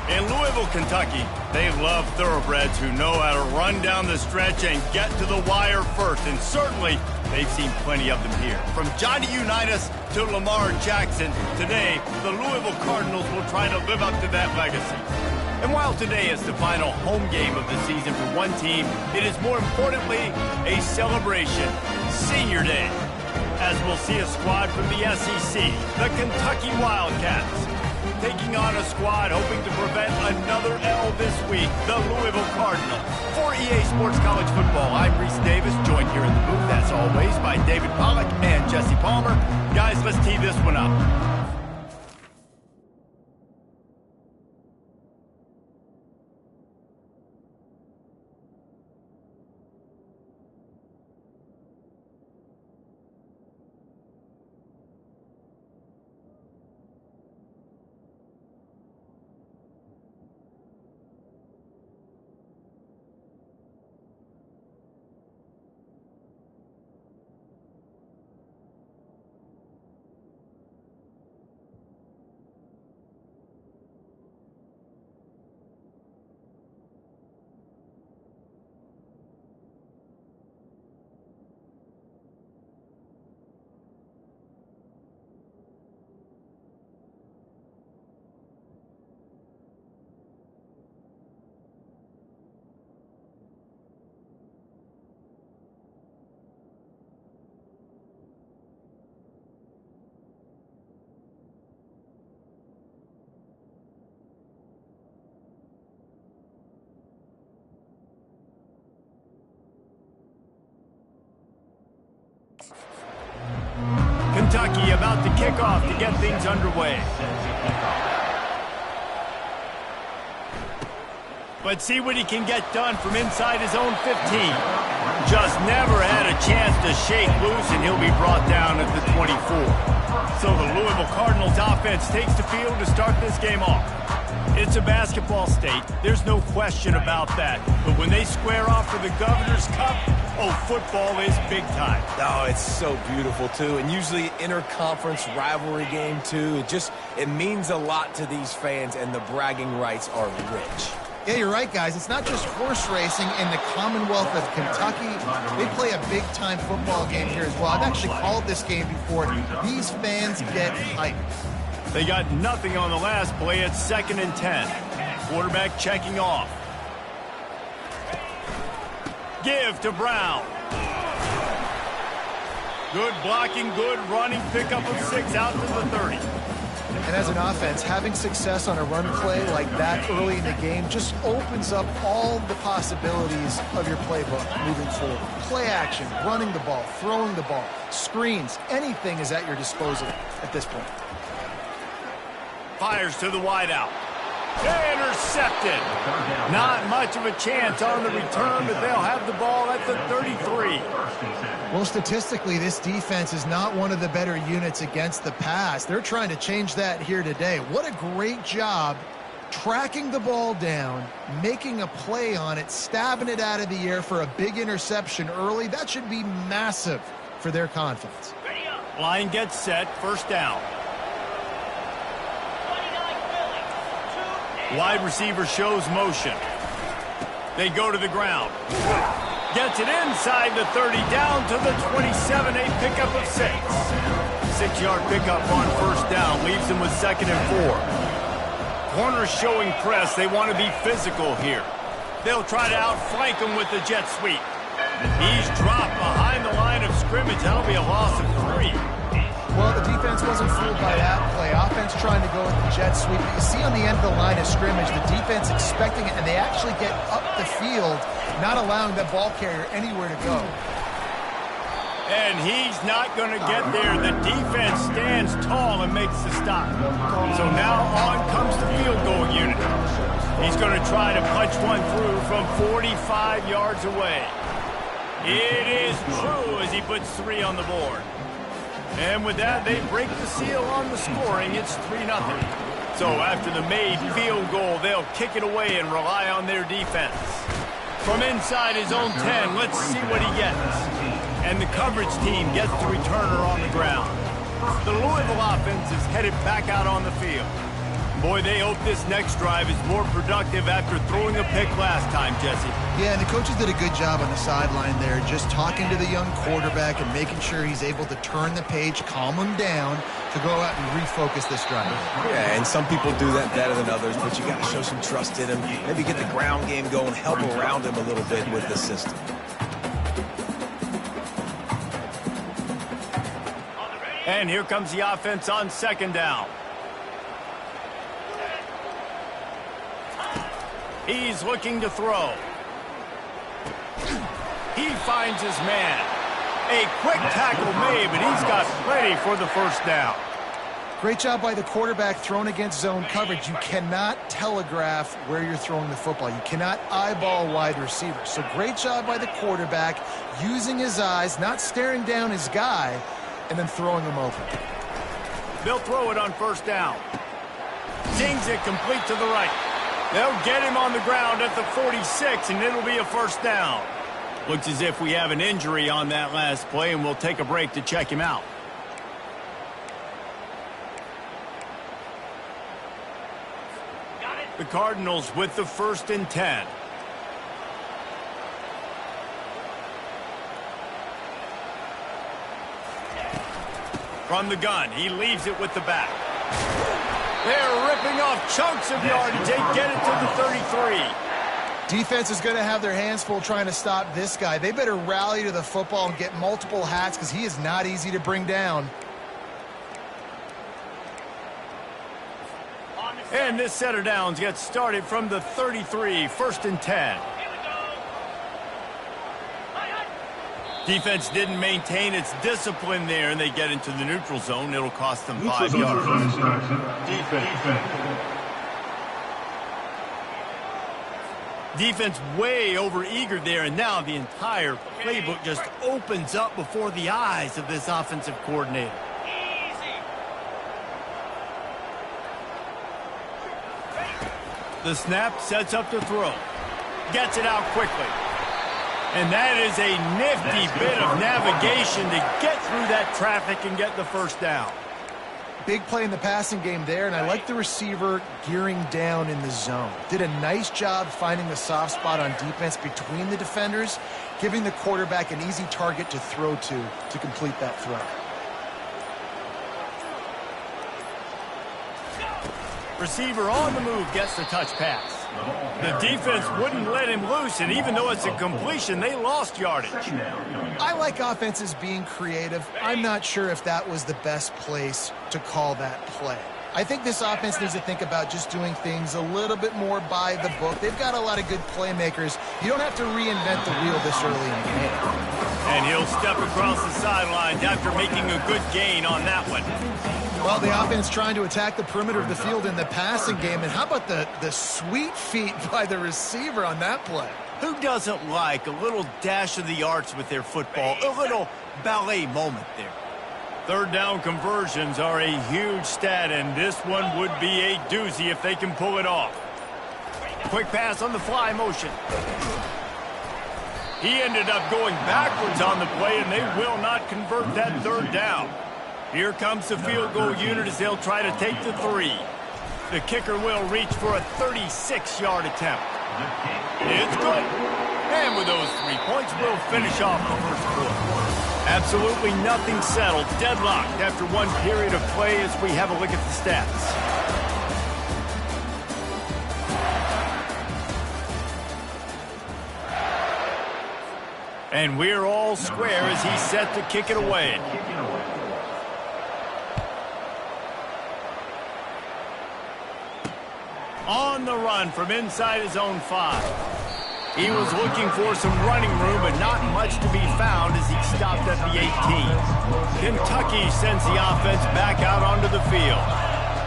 In Louisville, Kentucky, they love thoroughbreds who know how to run down the stretch and get to the wire first. And certainly, they've seen plenty of them here. From Johnny Unitas to Lamar Jackson, today, the Louisville Cardinals will try to live up to that legacy. And while today is the final home game of the season for one team, it is more importantly a celebration, Senior Day, as we'll see a squad from the SEC, the Kentucky Wildcats, taking on a squad hoping to prevent another L this week, the Louisville Cardinals. For EA Sports College Football, I'm Reese Davis, joined here in the booth, as always, by David Pollack and Jesse Palmer. Guys, let's tee this one up. Kentucky about to kick off to get things underway. Let's see what he can get done from inside his own 15. Just never had a chance to shake loose, and he'll be brought down at the 24. So the Louisville Cardinals offense takes the field to start this game off. It's a basketball state. There's no question about that. But when they square off for the Governor's Cup, oh, football is big time. Oh, it's so beautiful, too. And usually interconference rivalry game, too. It means a lot to these fans, and the bragging rights are rich. Yeah, you're right, guys. It's not just horse racing in the Commonwealth of Kentucky. They play a big-time football game here as well. I've actually called this game before. These fans get hyped. They got nothing on the last play. It's 2nd and 10. Quarterback checking off. Give to Brown. Good blocking, good running, pickup of 6 out to the 30. And as an offense, having success on a run play like that early in the game just opens up all the possibilities of your playbook moving forward. Play action, running the ball, throwing the ball, screens, anything is at your disposal at this point. Fires to the wideout. Intercepted. Not much of a chance on the return, but they'll have the ball at the 33. Well, statistically, this defense is not one of the better units against the pass. They're trying to change that here today. What a great job tracking the ball down, making a play on it, stabbing it out of the air for a big interception early. That should be massive for their confidence. Line gets set, first down. Wide receiver shows motion. They go to the ground. Gets it inside the 30, down to the 27, a pickup of 6. 6-yard pickup on first down, leaves them with 2nd and 4. Corners showing press. They want to be physical here. They'll try to outflank him with the jet sweep. He's dropped behind the line of scrimmage. That'll be a loss of 3. Well, the defense wasn't fooled by that play. Offense trying to go with the jet sweep. But you see on the end of the line of scrimmage, the defense expecting it, and they actually get up the field, not allowing the ball carrier anywhere to go. And he's not going to get there. The defense stands tall and makes the stop. So now on comes the field goal unit. He's going to try to punch one through from 45 yards away. It is true as he puts 3 on the board. And with that, they break the seal on the scoring. It's 3-0. So after the made field goal, they'll kick it away and rely on their defense. From inside his own 10, let's see what he gets. And the coverage team gets the returner on the ground. The Louisville offense is headed back out on the field. Boy, they hope this next drive is more productive after throwing a pick last time, Jesse. Yeah, and the coaches did a good job on the sideline there, just talking to the young quarterback and making sure he's able to turn the page, calm him down to go out and refocus this drive. Yeah, and some people do that better than others, but you got to show some trust in him. Maybe get the ground game going, help around him a little bit with the system. And here comes the offense on second down. He's looking to throw. He finds his man. A quick tackle made, but he's got plenty for the first down. Great job by the quarterback thrown against zone coverage. You cannot telegraph where you're throwing the football. You cannot eyeball wide receivers. So great job by the quarterback using his eyes, not staring down his guy, and then throwing him open. They'll throw it on first down. Zings it complete to the right. They'll get him on the ground at the 46, and it'll be a first down. Looks as if we have an injury on that last play, and we'll take a break to check him out. The Cardinals with the 1st and 10. From the gun, he leaves it with the back. They're ripping off chunks of yardage. They get it to the 33. Defense is going to have their hands full trying to stop this guy. They better rally to the football and get multiple hats because he is not easy to bring down. And this set of downs gets started from the 33, 1st and 10. Defense didn't maintain its discipline there, and they get into the neutral zone. It'll cost them 5 yards. Defense way over-eager there, and now the entire playbook just opens up before the eyes of this offensive coordinator. The snap sets up to throw. Gets it out quickly. And that is a nifty bit of navigation to get through that traffic and get the first down. Big play in the passing game there, and I like the receiver gearing down in the zone. Did a nice job finding the soft spot on defense between the defenders, giving the quarterback an easy target to throw to complete that throw. Receiver on the move gets the touch pass. The defense wouldn't let him loose, and even though it's a completion, they lost yardage. I like offenses being creative. I'm not sure if that was the best place to call that play. I think this offense needs to think about just doing things a little bit more by the book. They've got a lot of good playmakers. You don't have to reinvent the wheel this early in the game. And he'll step across the sidelines after making a good gain on that one. Well, the offense trying to attack the perimeter of the field in the passing game. And how about the sweet feet by the receiver on that play? Who doesn't like a little dash of the arts with their football? A little ballet moment there. Third down conversions are a huge stat, and this one would be a doozy if they can pull it off. Quick pass on the fly motion. He ended up going backwards on the play, and they will not convert that third down. Here comes the field goal unit as they'll try to take the 3. The kicker will reach for a 36-yard attempt. It's good. And with those 3 points, we'll finish off the first quarter. Absolutely nothing settled. Deadlocked after one period of play as we have a look at the stats. And we're all square as he's set to kick it away. On the run from inside his own 5. He was looking for some running room, but not much to be found as he stopped at the 18. Kentucky sends the offense back out onto the field.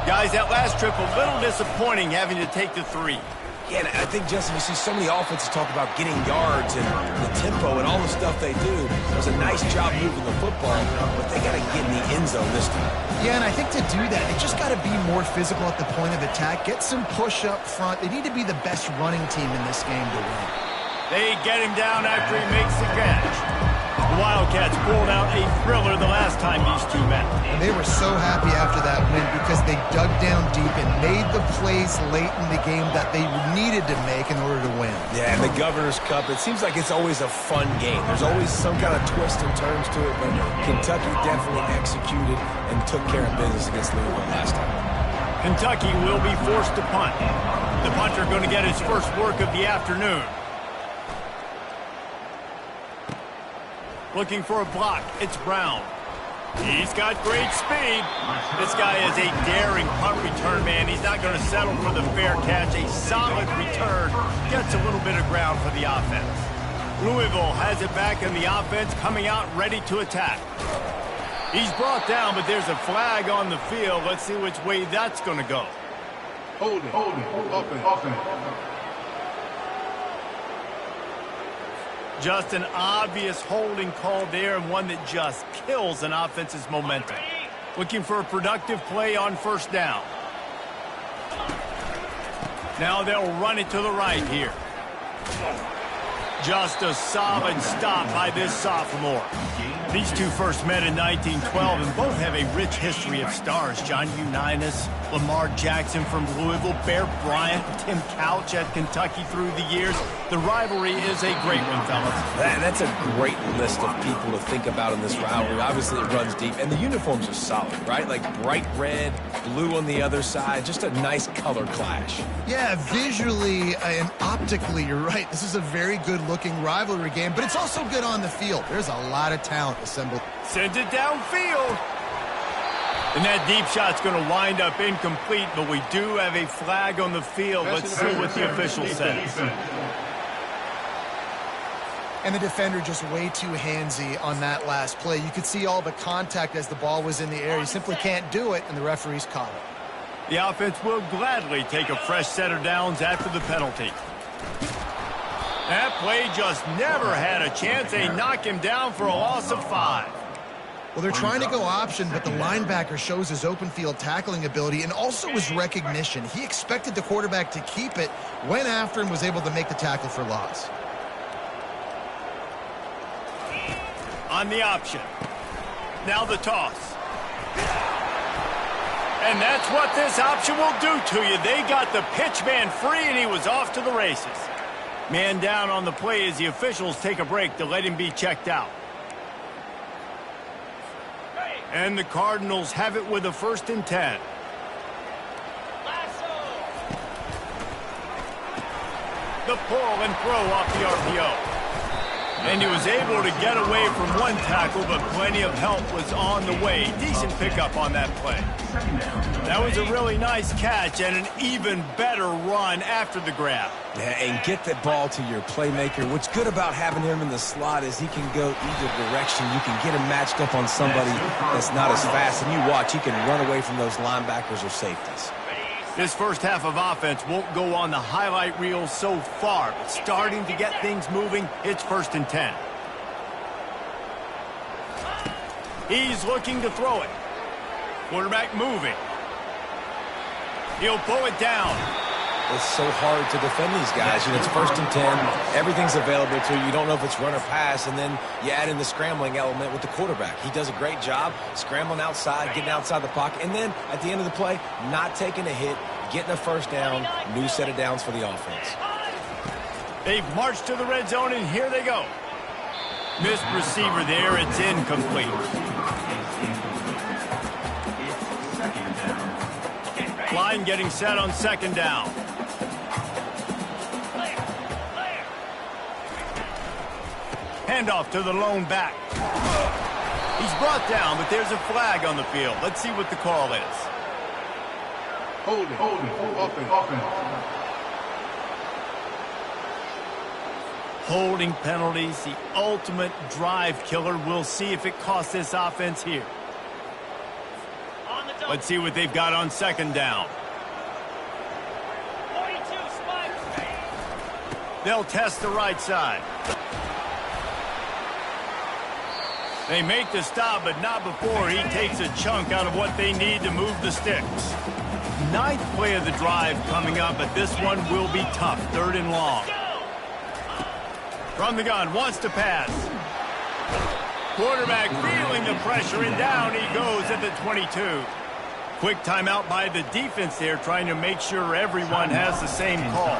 Guys, that last trip a little disappointing having to take the 3. Yeah, and I think, Justin, you see so many offenses talk about getting yards and the tempo and all the stuff they do. It was a nice job moving the football, but they got to get in the end zone this time. Yeah, and I think to do that, they just got to be more physical at the point of attack. Get some push up front. They need to be the best running team in this game to win. They get him down after he makes the catch. The Wildcats pulled out a thriller the last time these two met. And they were so happy after that win because they dug down deep and made the plays late in the game that they needed to make in order to win. Yeah, and the Governor's Cup, it seems like it's always a fun game. There's always some kind of twist and turns to it, but Kentucky definitely executed and took care of business against Louisville last time. Kentucky will be forced to punt. The punter going to get his first work of the afternoon. Looking for a block. It's Brown. He's got great speed. This guy is a daring punt return man. He's not going to settle for the fair catch. A solid return. Gets a little bit of ground for the offense. Louisville has it back in the offense, coming out ready to attack. He's brought down, but there's a flag on the field. Let's see which way that's going to go. Hold it. Offense. Just an obvious holding call there, and one that just kills an offense's momentum. Looking for a productive play on first down. Now they'll run it to the right here. Just a solid stop by this sophomore. These two first met in 1912 and both have a rich history of stars. Johnny Unitas, Lamar Jackson from Louisville, Bear Bryant, Tim Couch at Kentucky through the years. The rivalry is a great one, fellas. That's a great list of people to think about in this rivalry. Obviously, it runs deep, and the uniforms are solid, right? Like bright red, blue on the other side, just a nice color clash. Yeah, visually and optically, you're right. This is a very good-looking rivalry game, but it's also good on the field. There's a lot of talent assembled. Sends it downfield. And that deep shot's going to wind up incomplete, but we do have a flag on the field. Let's see what the official says. And the defender just way too handsy on that last play. You could see all the contact as the ball was in the air. He simply can't do it, and the referee's caught it. The offense will gladly take a fresh set of downs after the penalty. That play just never had a chance. They knock him down for a loss of 5. Well, they're trying to go option, but the linebacker shows his open field tackling ability and also his recognition. He expected the quarterback to keep it, went after and was able to make the tackle for loss. On the option. Now the toss. And that's what this option will do to you. They got the pitch man free, and he was off to the races. Man down on the play as the officials take a break to let him be checked out. And the Cardinals have it with a 1st and 10. The pull and throw off the RPO. And he was able to get away from one tackle, but plenty of help was on the way. Decent pickup on that play. That was a really nice catch and an even better run after the grab. Yeah, and get the ball to your playmaker. What's good about having him in the slot is he can go either direction. You can get him matched up on somebody that's not as fast, and you watch, he can run away from those linebackers or safeties. This first half of offense won't go on the highlight reel so far, but starting to get things moving. It's 1st and 10. He's looking to throw it. Quarterback moving. He'll pull it down. It's so hard to defend these guys. You know, it's 1st and 10. Everything's available to you. You don't know if it's run or pass, and then you add in the scrambling element with the quarterback. He does a great job scrambling outside, getting outside the pocket, and then at the end of the play, not taking a hit, getting a first down, new set of downs for the offense. They've marched to the red zone, and here they go. Missed receiver there. It's incomplete. Line getting set on 2nd down. Handoff to the lone back. He's brought down, but there's a flag on the field. Let's see what the call is. Hold it. Offense. Holding penalties, the ultimate drive killer. We'll see if it costs this offense here. Let's see what they've got on 2nd down. They'll test the right side. They make the stop, but not before he takes a chunk out of what they need to move the sticks. 9th play of the drive coming up, but this one will be tough. 3rd and long. From the gun, wants to pass. Quarterback feeling the pressure, and down he goes at the 22. Quick timeout by the defense there, trying to make sure everyone has the same call.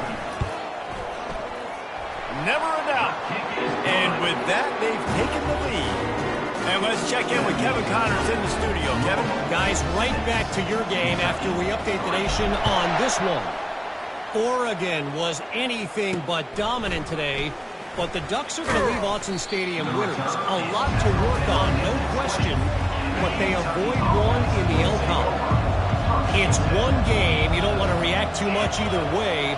Never a doubt. And with that, they've taken the lead. And let's check in with Kevin Connors in the studio. Kevin? Guys, right back to your game after we update the nation on this one. Oregon was anything but dominant today, but the Ducks are going to leave Autzen Stadium winners. A lot to work on, no question, but they avoid one in the LCON. It's one game. You don't want to react too much either way,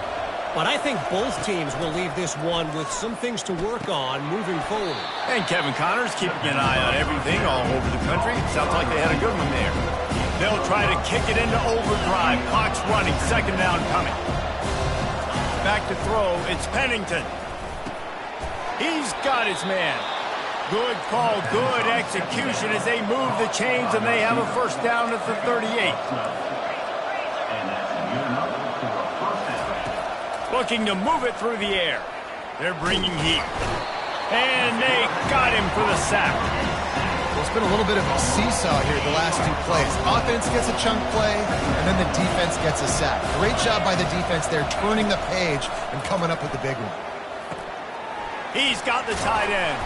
but I think both teams will leave this one with some things to work on moving forward. And Kevin Connors keeping an eye on everything all over the country. Sounds like they had a good one there. They'll try to kick it into overdrive. Clock's running. Second down coming. Back to throw. It's Pennington. He's got his man. Good call, good execution as they move the chains, and they have a first down at the 38. Looking to move it through the air. They're bringing heat. And they got him for the sack. Well, it's been a little bit of a seesaw here the last two plays. Offense gets a chunk play, and then the defense gets a sack. Great job by the defense there, turning the page and coming up with the big one. He's got the tight end.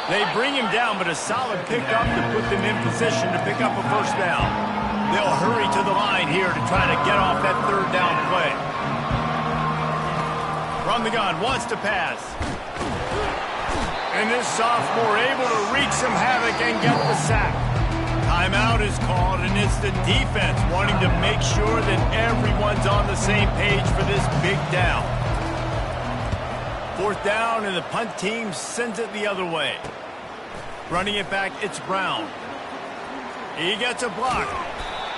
They bring him down, but a solid pickup to put them in position to pick up a first down. They'll hurry to the line here to try to get off that third down play. From the gun, wants to pass. And this sophomore able to wreak some havoc and get the sack. Timeout is called, and it's the defense wanting to make sure that everyone's on the same page for this big down. Fourth down, and the punt team sends it the other way. Running it back, it's Brown. He gets a block.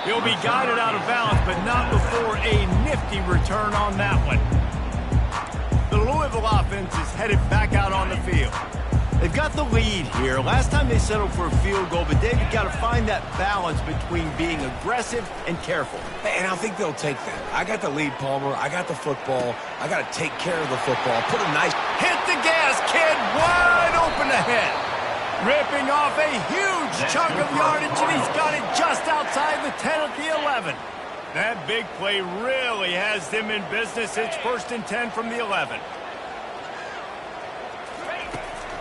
He'll be guided out of bounds, but not before a nifty return on that one. The Louisville offense is headed back out on the field. They've got the lead here. Last time they settled for a field goal, but they've got to find that balance between being aggressive and careful. And I think they'll take that. I got the lead, Palmer. I got the football. I got to take care of the football. Put a nice... Hit the gas, kid. Wide open ahead. Ripping off a huge chunk of yardage, and he's got it just outside the 10 at the 11. That big play really has them in business. It's 1st and 10 from the 11.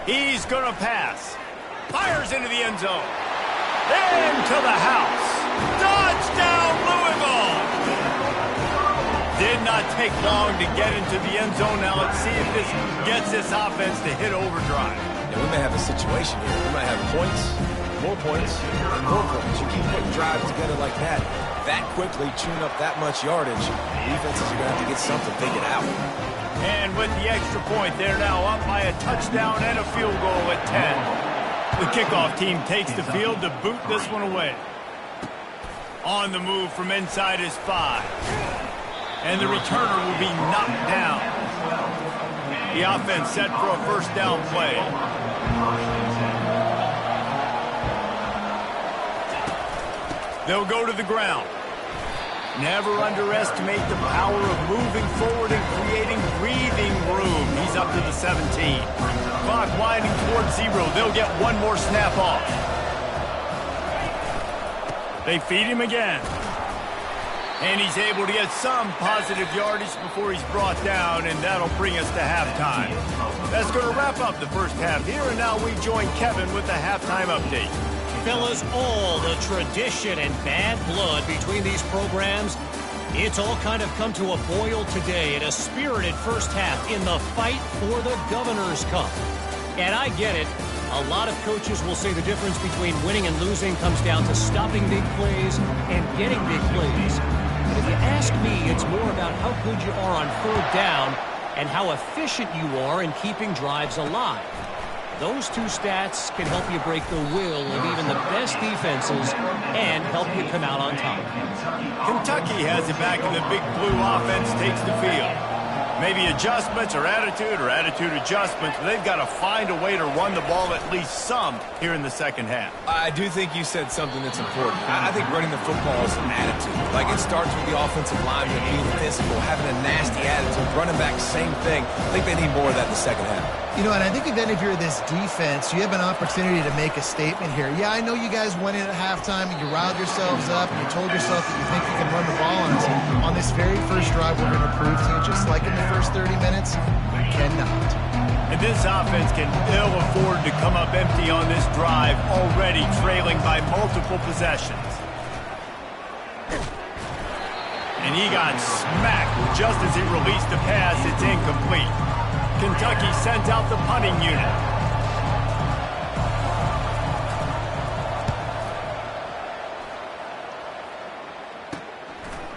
He's going to pass. Fires into the end zone. Into the house. Touchdown, Louisville! Did not take long to get into the end zone. Now let's see if this gets this offense to hit overdrive. Yeah, we may have a situation here. We might have points, more points, and more points. You keep putting drives together like that quickly, chewing up that much yardage, defenses are going to have to get something figured out. And with the extra point, they're now up by a touchdown and a field goal at 10. The kickoff team takes the field to boot this one away. On the move from inside is 5. And the returner will be knocked down. The offense set for a first down play. They'll go to the ground. Never underestimate the power of moving forward and creating breathing room. He's up to the 17. Clock winding towards 0. They'll get one more snap off. They feed him again. And he's able to get some positive yardage before he's brought down, and that'll bring us to halftime. That's going to wrap up the first half here, and now we join Kevin with the halftime update. Fellas, all the tradition and bad blood between these programs, it's all kind of come to a boil today in a spirited first half in the fight for the Governor's Cup. And I get it. A lot of coaches will say the difference between winning and losing comes down to stopping big plays and getting big plays. But if you ask me, it's more about how good you are on third down and how efficient you are in keeping drives alive. Those two stats can help you break the will of even the best defenses and help you come out on top. Kentucky has it back, and the big blue offense takes the field. Maybe adjustments or attitude adjustments. But they've got to find a way to run the ball at least some here in the second half. I do think you said something that's important. I think running the football is an attitude. Like, it starts with the offensive lineman being physical, having a nasty attitude. Running back, same thing. I think they need more of that in the second half. You know, and I think even if you're this defense, you have an opportunity to make a statement here. Yeah, I know you guys went in at halftime and you riled yourselves up and you told yourself that you think you can run the ball on us. On this very first drive, we're going to prove to you, just like in the first 30 minutes, you cannot. And this offense can ill afford to come up empty on this drive, already trailing by multiple possessions. And he got smacked just as he released the pass. It's incomplete. Kentucky sends out the punting unit.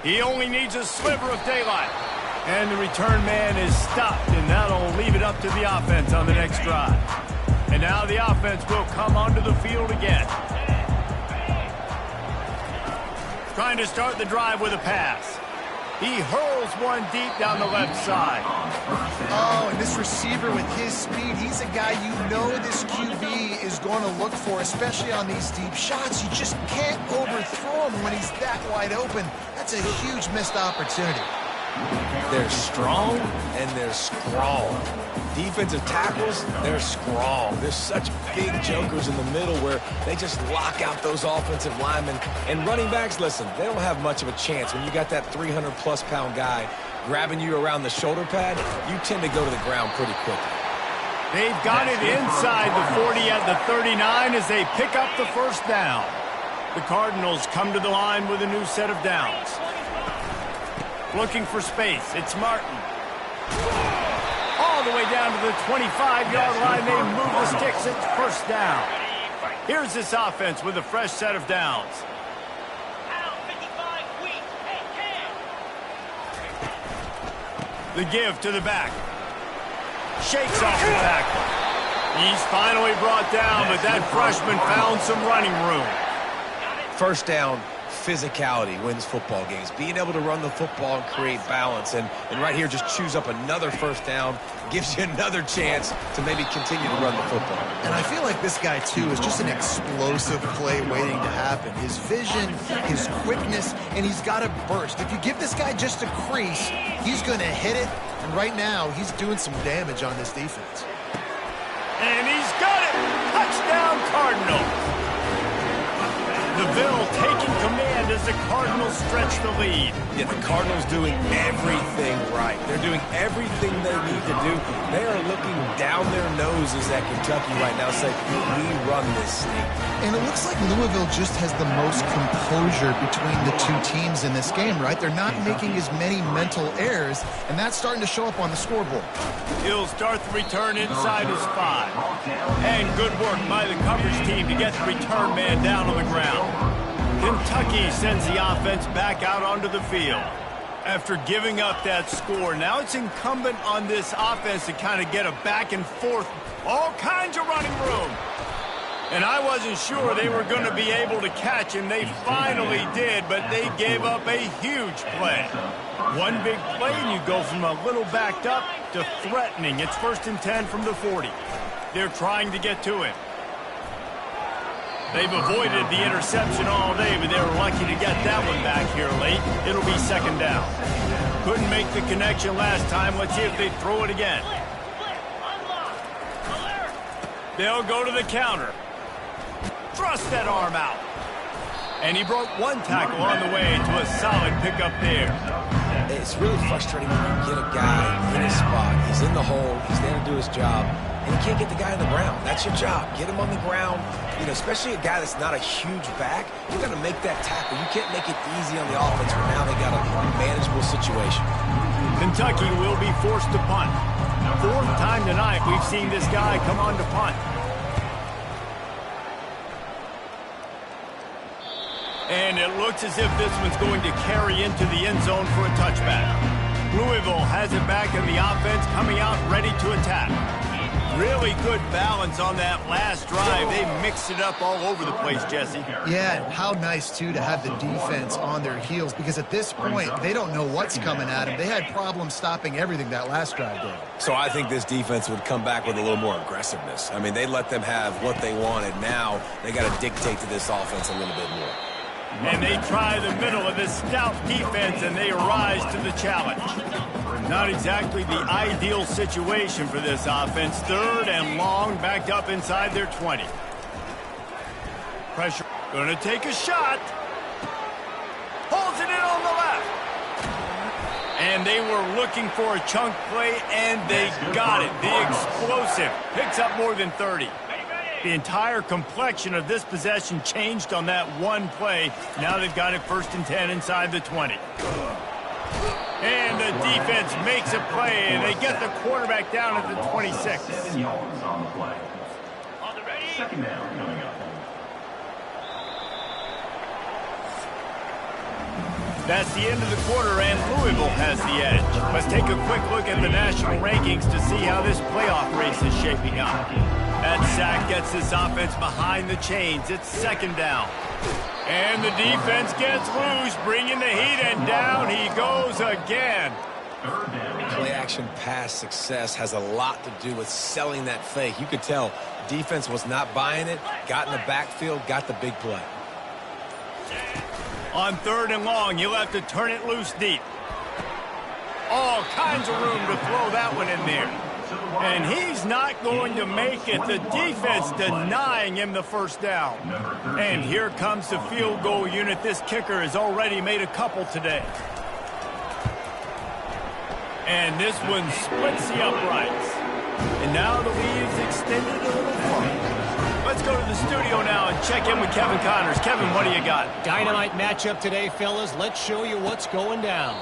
He only needs a sliver of daylight. And the return man is stopped, and that'll leave it up to the offense on the next drive. And now the offense will come onto the field again. Trying to start the drive with a pass. He hurls one deep down the left side. Oh, and this receiver with his speed, he's a guy you know this QB is going to look for, especially on these deep shots. You just can't overthrow him when he's that wide open. That's a huge missed opportunity. They're strong and they're scrawl. Defensive tackles, they're scrawl. There's such big jokers in the middle where they just lock out those offensive linemen. And running backs, listen, they don't have much of a chance. When you got that 300-plus pound guy grabbing you around the shoulder pad, you tend to go to the ground pretty quickly. They've got it inside the 40 at the 39 as they pick up the first down. The Cardinals come to the line with a new set of downs. Looking for space. It's Martin. All the way down to the 25-yard line. They move the sticks. It's first down. Here's this offense with a fresh set of downs. The give to the back. Shakes off the tackle. He's finally brought down, but that freshman found some running room. First down, physicality wins football games. Being able to run the football and create balance. And right here, just choose up another first down. Gives you another chance to maybe continue to run the football. And I feel like this guy, too, is just an explosive play waiting to happen. His vision, his quickness, and he's got a burst. If you give this guy just a crease, he's going to hit it. And right now, he's doing some damage on this defense. And he's got it! Touchdown, Cardinals! DeVille taking command as the Cardinals stretch the lead. Yeah, the Cardinals doing everything right. They're doing everything they need to do. They are looking down their noses at Kentucky right now, saying, we run this state. And it looks like Louisville just has the most composure between the two teams in this game, right? They're not making as many mental errors, and that's starting to show up on the scoreboard. He'll start the return inside his 5. And good work by the coverage team to get the return man down on the ground. Kentucky sends the offense back out onto the field. After giving up that score, now it's incumbent on this offense to kind of get a back and forth, all kinds of running room. And I wasn't sure they were going to be able to catch him. They finally did, but they gave up a huge play. One big play, and you go from a little backed up to threatening. It's 1st and 10 from the 40. They're trying to get to him. They've avoided the interception all day, but they were lucky to get that one back here late. It'll be 2nd down. Couldn't make the connection last time. Let's see if they throw it again. They'll go to the counter. Thrust that arm out. And he broke one tackle on the way to a solid pickup there. It's really frustrating when you get a guy in his spot. He's in the hole. He's there to do his job. And you can't get the guy on the ground. That's your job. Get him on the ground. You know, especially a guy that's not a huge back. You got to make that tackle. You can't make it easy on the offense, but now they got a manageable situation. Kentucky will be forced to punt. 4th time tonight we've seen this guy come on to punt. And it looks as if this one's going to carry into the end zone for a touchback. Louisville has it back in the offense, coming out ready to attack. Really good balance on that last drive. They mixed it up all over the place, Jesse. Yeah, and how nice, too, to have the defense on their heels, because at this point, they don't know what's coming at them. They had problems stopping everything that last drive did. So I think this defense would come back with a little more aggressiveness. I mean, they let them have what they wanted. Now they got to dictate to this offense a little bit more. And they try the middle of this stout defense, and they rise to the challenge. Not exactly the ideal situation for this offense. 3rd and long, backed up inside their 20. Pressure. Going to take a shot. Pulls it in on the left. And they were looking for a chunk play, and they got it. The explosive picks up more than 30. The entire complexion of this possession changed on that one play. Now they've got it 1st and 10 inside the 20. And the defense makes a play, and they get the quarterback down at the 26. 7 yards on the play. Second down coming up. That's the end of the quarter, and Louisville has the edge. Let's take a quick look at the national rankings to see how this playoff race is shaping up. That sack gets this offense behind the chains. It's 2nd down. And the defense gets loose, bringing the heat, and down he goes again. Play-action pass success has a lot to do with selling that fake. You could tell defense was not buying it, got in the backfield, got the big play. On 3rd and long, you'll have to turn it loose deep. All kinds of room to throw that one in there. And he's not going to make it. The defense denying him the 1st down. And here comes the field goal unit. This kicker has already made a couple today. And this one splits the uprights. And now the lead is extended a little further. Let's go to the studio now and check in with Kevin Connors. Kevin, what do you got? Dynamite matchup today, fellas. Let's show you what's going down.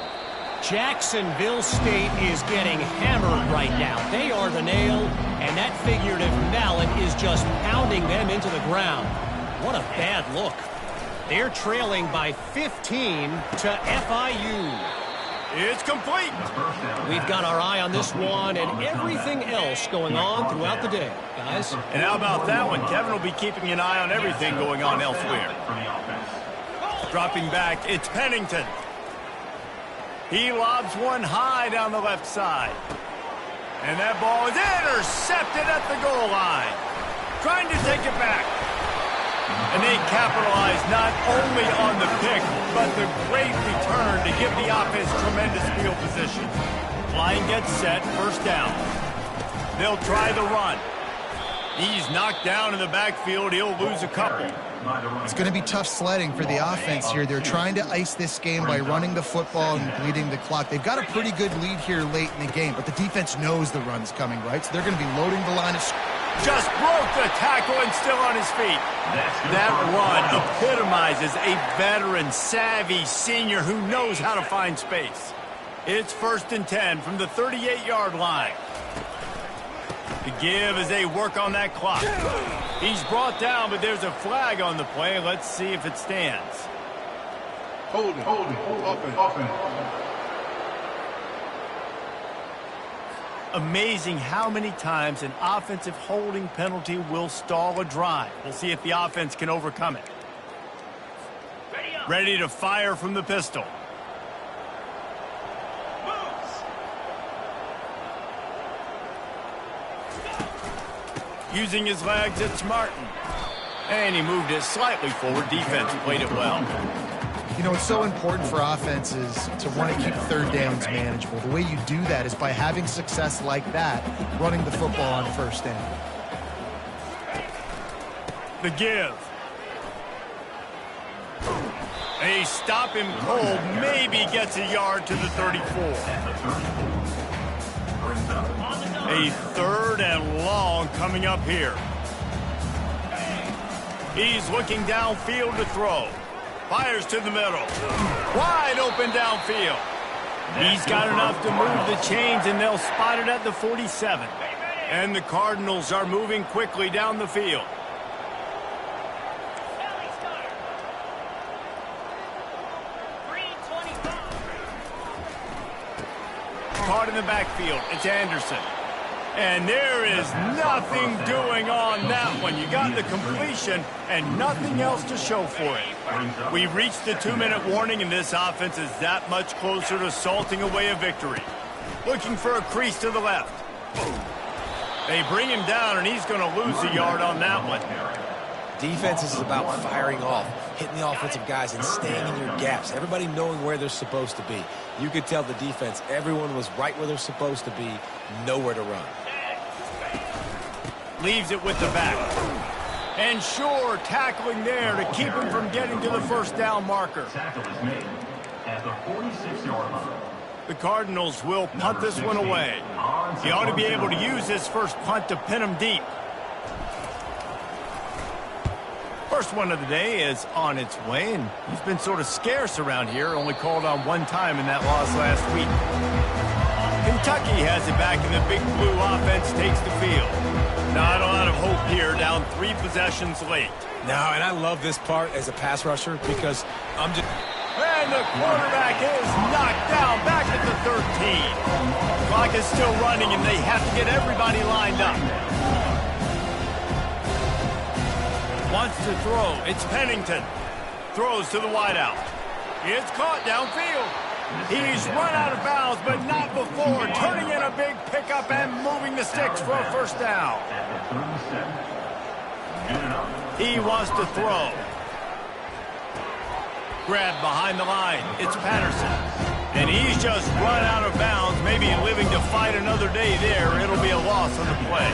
Jacksonville State is getting hammered right now. They are the nail, and that figurative mallet is just pounding them into the ground. What a bad look. They're trailing by 15 to FIU. It's complete. We've got our eye on this one and everything else going on throughout the day, guys. And how about that one? Kevin will be keeping an eye on everything going on elsewhere. Dropping back, it's Pennington. He lobs one high down the left side. And that ball is intercepted at the goal line. Trying to take it back. And they capitalize not only on the pick, but the great return to give the offense tremendous field position. Line gets set, 1st down. They'll try the run. He's knocked down in the backfield. He'll lose a couple. It's going to be tough sledding for the offense here. They're trying to ice this game by running the football and bleeding the clock. They've got a pretty good lead here late in the game, but the defense knows the run's coming, right? So they're going to be loading the line of scrimmage. Just broke the tackle and still on his feet. That run epitomizes a veteran, savvy senior who knows how to find space. It's 1st and 10 from the 38-yard line. The give as they work on that clock. He's brought down, but there's a flag on the play. Let's see if it stands. Hold it, offense. Amazing how many times an offensive holding penalty will stall a drive. We'll see if the offense can overcome it. Ready to fire from the pistol. Using his legs, it's Martin. And he moved it slightly forward. Defense played it well. You know, it's so important for offenses to want to keep 3rd downs manageable. The way you do that is by having success like that, running the football on 1st down. The give. They stop him cold. Maybe gets a yard to the 34. A 3rd and long coming up here. He's looking downfield to throw. Fires to the middle. Wide open downfield. He's got enough to move the chains, and they'll spot it at the 47. And the Cardinals are moving quickly down the field. Caught in the backfield. It's Anderson. And there is nothing doing on that one. You got the completion and nothing else to show for it. We've reached the 2-minute warning, and this offense is that much closer to salting away a victory. Looking for a crease to the left. They bring him down, and he's going to lose a yard on that one. Defense is about firing off, hitting the offensive guys and staying in your gaps. Everybody knowing where they're supposed to be. You could tell the defense, everyone was right where they're supposed to be, nowhere to run. Leaves it with the back. And sure, tackling there to keep him from getting to the first down marker. Tackle is made at the 46-yard line. The Cardinals will punt this one away. He ought to be able to use his first punt to pin him deep. First one of the day is on its way, and he's been sort of scarce around here, only called on one time in that loss last week. Kentucky has it back, and the Big Blue offense takes the field. Not a lot of hope here, down 3 possessions late. No, and I love this part as a pass rusher because I'm just... And the quarterback is knocked down back at the 13. Clock is still running, and they have to get everybody lined up. Wants to throw. It's Pennington. Throws to the wideout. It's caught downfield. He's run out of bounds, but not before. Turning in a big pickup and moving the sticks for a first down. He wants to throw. Grabbed behind the line. It's Patterson. And he's just run out of bounds, maybe living to fight another day there. It'll be a loss on the play.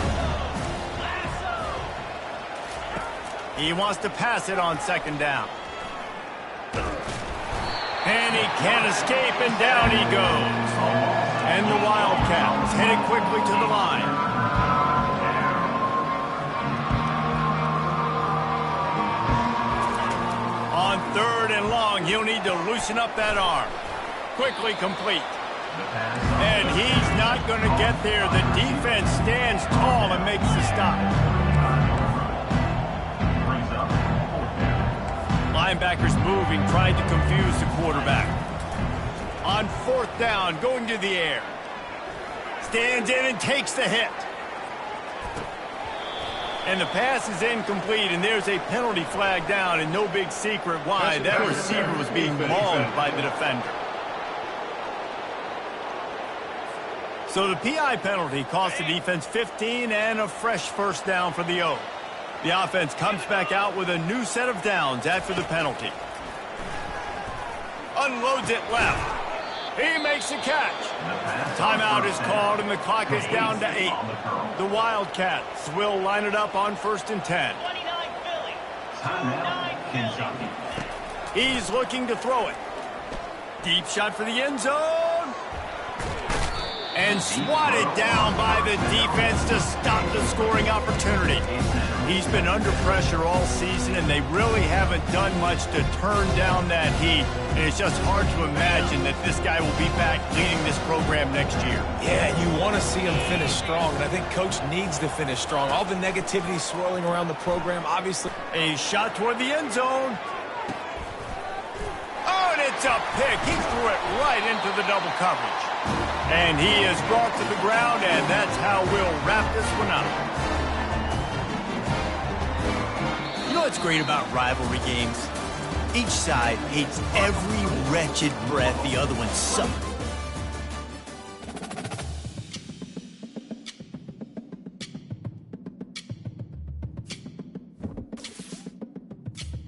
He wants to pass it on second down. And he can't escape, and down he goes. And the Wildcats headed quickly to the line. On 3rd and long, he'll need to loosen up that arm. Quickly complete. And he's not going to get there. The defense stands tall and makes the stop. Linebackers moving, trying to confuse the quarterback. On 4th down, going to the air. Stands in and takes the hit. And the pass is incomplete, and there's a penalty flag down, and no big secret why. That receiver was being mauled by the defender. So the PI penalty cost the defense 15 and a fresh first down for the O. The offense comes back out with a new set of downs after the penalty. Unloads it left. He makes the catch. Timeout is called, and the clock is down to 8. The Wildcats will line it up on 1st and 10. He's looking to throw it. Deep shot for the end zone. And swatted down by the defense to stop the scoring opportunity. He's been under pressure all season, and they really haven't done much to turn down that heat. And it's just hard to imagine that this guy will be back leading this program next year. Yeah, you want to see him finish strong, and I think Coach needs to finish strong. All the negativity swirling around the program, obviously. A shot toward the end zone. Oh, and it's a pick. He threw it right into the double coverage. And he is brought to the ground, and that's how we'll wrap this one up. You know what's great about rivalry games? Each side hates every wretched breath the other one sucks.